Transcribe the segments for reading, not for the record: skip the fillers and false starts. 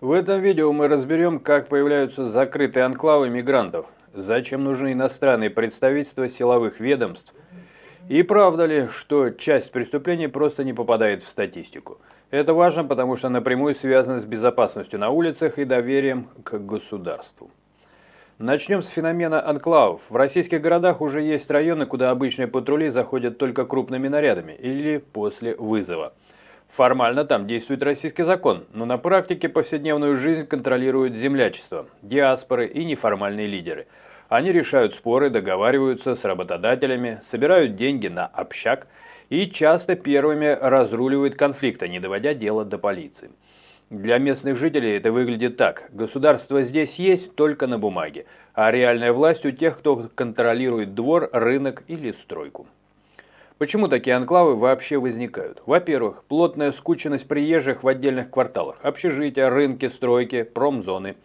В этом видео мы разберем, как появляются закрытые анклавы мигрантов, зачем нужны иностранные представительства силовых ведомств и правда ли, что часть преступлений просто не попадает в статистику. Это важно, потому что напрямую связано с безопасностью на улицах и доверием к государству. Начнем с феномена анклавов. В российских городах уже есть районы, куда обычные патрули заходят только крупными нарядами или после вызова. Формально там действует российский закон, но на практике повседневную жизнь контролируют землячество, диаспоры и неформальные лидеры. Они решают споры, договариваются с работодателями, собирают деньги на общак и часто первыми разруливают конфликты, не доводя дело до полиции. Для местных жителей это выглядит так. Государство здесь есть только на бумаге, а реальная власть у тех, кто контролирует двор, рынок или стройку. Почему такие анклавы вообще возникают? Во-первых, плотная скученность приезжих в отдельных кварталах. Общежития, рынки, стройки, промзоны.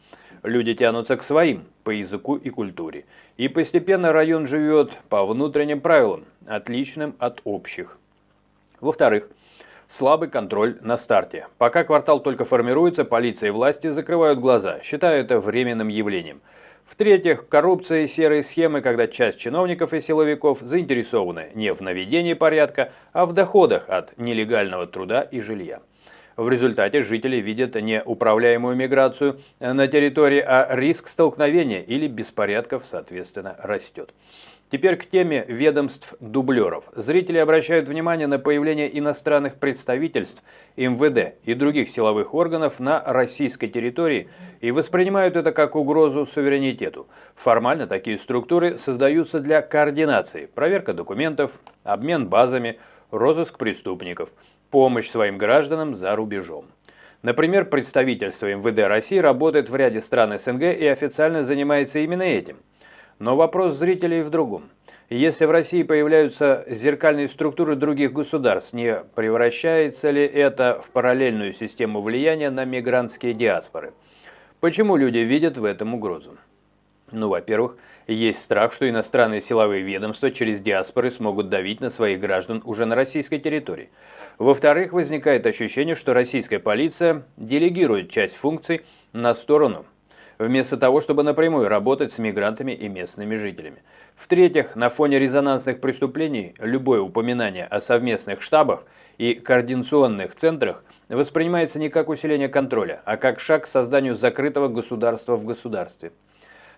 Люди тянутся к своим, по языку и культуре. И постепенно район живет по внутренним правилам, отличным от общих. Во-вторых, слабый контроль на старте. Пока квартал только формируется, полиция и власти закрывают глаза, считая это временным явлением. В-третьих, коррупция и серые схемы, когда часть чиновников и силовиков заинтересованы не в наведении порядка, а в доходах от нелегального труда и жилья. В результате жители видят не управляемую миграцию на территории, а риск столкновения или беспорядков, соответственно, растет. Теперь к теме ведомств-дублеров. Зрители обращают внимание на появление иностранных представительств МВД и других силовых органов на российской территории и воспринимают это как угрозу суверенитету. Формально такие структуры создаются для координации, проверка документов, обмен базами, розыск преступников, помощь своим гражданам за рубежом. Например, представительство МВД России работает в ряде стран СНГ и официально занимается именно этим. Но вопрос зрителей в другом. Если в России появляются зеркальные структуры других государств, не превращается ли это в параллельную систему влияния на мигрантские диаспоры? Почему люди видят в этом угрозу? Во-первых, есть страх, что иностранные силовые ведомства через диаспоры смогут давить на своих граждан уже на российской территории. Во-вторых, возникает ощущение, что российская полиция делегирует часть функций на сторону, вместо того, чтобы напрямую работать с мигрантами и местными жителями. В-третьих, на фоне резонансных преступлений любое упоминание о совместных штабах и координационных центрах воспринимается не как усиление контроля, а как шаг к созданию закрытого государства в государстве.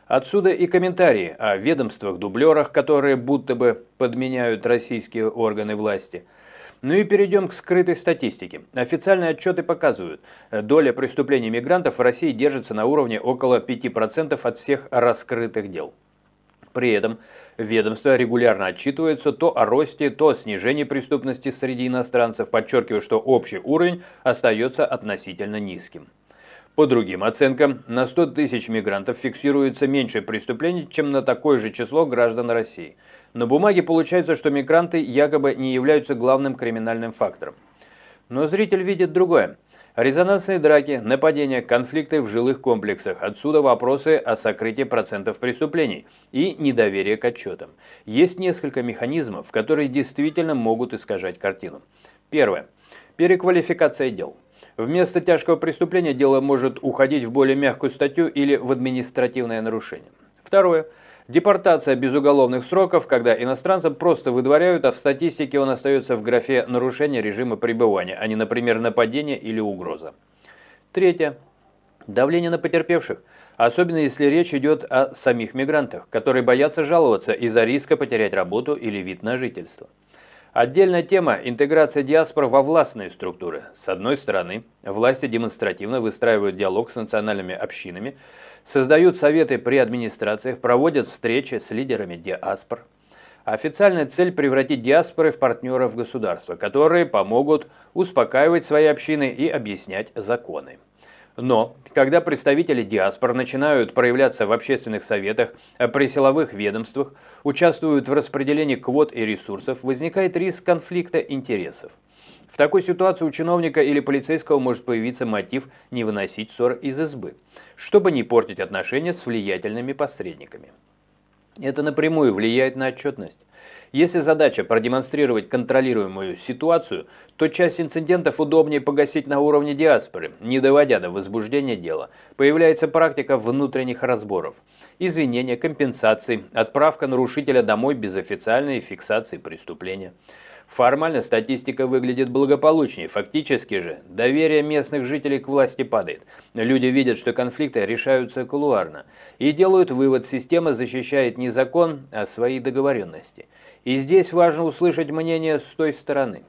Отсюда и комментарии о ведомствах-дублерах, которые будто бы подменяют российские органы власти. И перейдем к скрытой статистике. Официальные отчеты показывают, доля преступлений мигрантов в России держится на уровне около 5% от всех раскрытых дел. При этом ведомства регулярно отчитываются то о росте, то о снижении преступности среди иностранцев, подчеркивая, что общий уровень остается относительно низким. По другим оценкам, на 100 тысяч мигрантов фиксируется меньше преступлений, чем на такое же число граждан России. На бумаге получается, что мигранты якобы не являются главным криминальным фактором. Но зритель видит другое. Резонансные драки, нападения, конфликты в жилых комплексах. Отсюда вопросы о сокрытии процентов преступлений и недоверие к отчетам. Есть несколько механизмов, которые действительно могут искажать картину. Первое. Переквалификация дел. Вместо тяжкого преступления дело может уходить в более мягкую статью или в административное нарушение. Второе. Депортация без уголовных сроков, когда иностранца просто выдворяют, а в статистике он остается в графе нарушения режима пребывания, а не, например, нападение или угроза. Третье. Давление на потерпевших, особенно если речь идет о самих мигрантах, которые боятся жаловаться из-за риска потерять работу или вид на жительство. Отдельная тема – интеграция диаспор во властные структуры. С одной стороны, власти демонстративно выстраивают диалог с национальными общинами, создают советы при администрациях, проводят встречи с лидерами диаспор. Официальная цель – превратить диаспоры в партнеров государства, которые помогут успокаивать свои общины и объяснять законы. Но, когда представители диаспор начинают проявляться в общественных советах, при силовых ведомствах, участвуют в распределении квот и ресурсов, возникает риск конфликта интересов. В такой ситуации у чиновника или полицейского может появиться мотив не выносить ссор из избы, чтобы не портить отношения с влиятельными посредниками. Это напрямую влияет на отчетность. Если задача продемонстрировать контролируемую ситуацию, то часть инцидентов удобнее погасить на уровне диаспоры, не доводя до возбуждения дела. Появляется практика внутренних разборов. Извинения, компенсации, отправка нарушителя домой без официальной фиксации преступления. Формально статистика выглядит благополучнее, фактически же доверие местных жителей к власти падает. Люди видят, что конфликты решаются кулуарно, и делают вывод: система защищает не закон, а свои договоренности. И здесь важно услышать мнение с той стороны.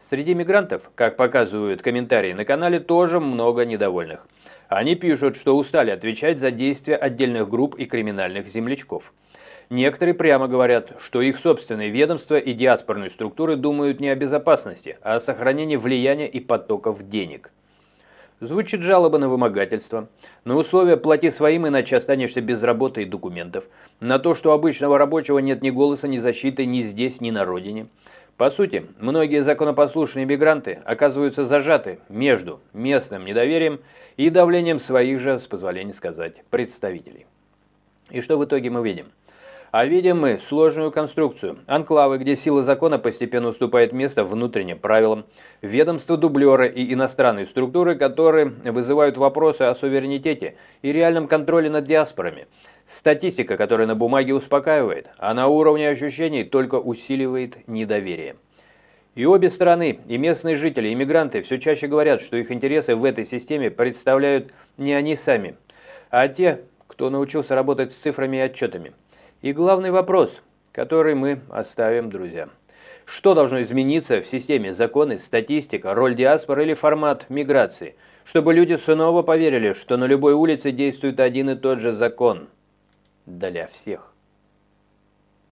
Среди мигрантов, как показывают комментарии на канале, тоже много недовольных. Они пишут, что устали отвечать за действия отдельных групп и криминальных землячков. Некоторые прямо говорят, что их собственные ведомства и диаспорные структуры думают не о безопасности, а о сохранении влияния и потоков денег. Звучит жалоба на вымогательство, на условия «плати своим, иначе останешься без работы и документов», на то, что обычного рабочего нет ни голоса, ни защиты ни здесь, ни на родине. По сути, многие законопослушные мигранты оказываются зажаты между местным недоверием и давлением своих же, с позволения сказать, представителей. И что в итоге мы видим? А видим мы сложную конструкцию. Анклавы, где сила закона постепенно уступает место внутренним правилам. Ведомства-дублеры и иностранные структуры, которые вызывают вопросы о суверенитете и реальном контроле над диаспорами. Статистика, которая на бумаге успокаивает, а на уровне ощущений только усиливает недоверие. И обе стороны, и местные жители, и мигранты все чаще говорят, что их интересы в этой системе представляют не они сами, а те, кто научился работать с цифрами и отчетами. И главный вопрос, который мы оставим, друзья. Что должно измениться в системе: законы, статистика, роль диаспоры или формат миграции, чтобы люди снова поверили, что на любой улице действует один и тот же закон для всех?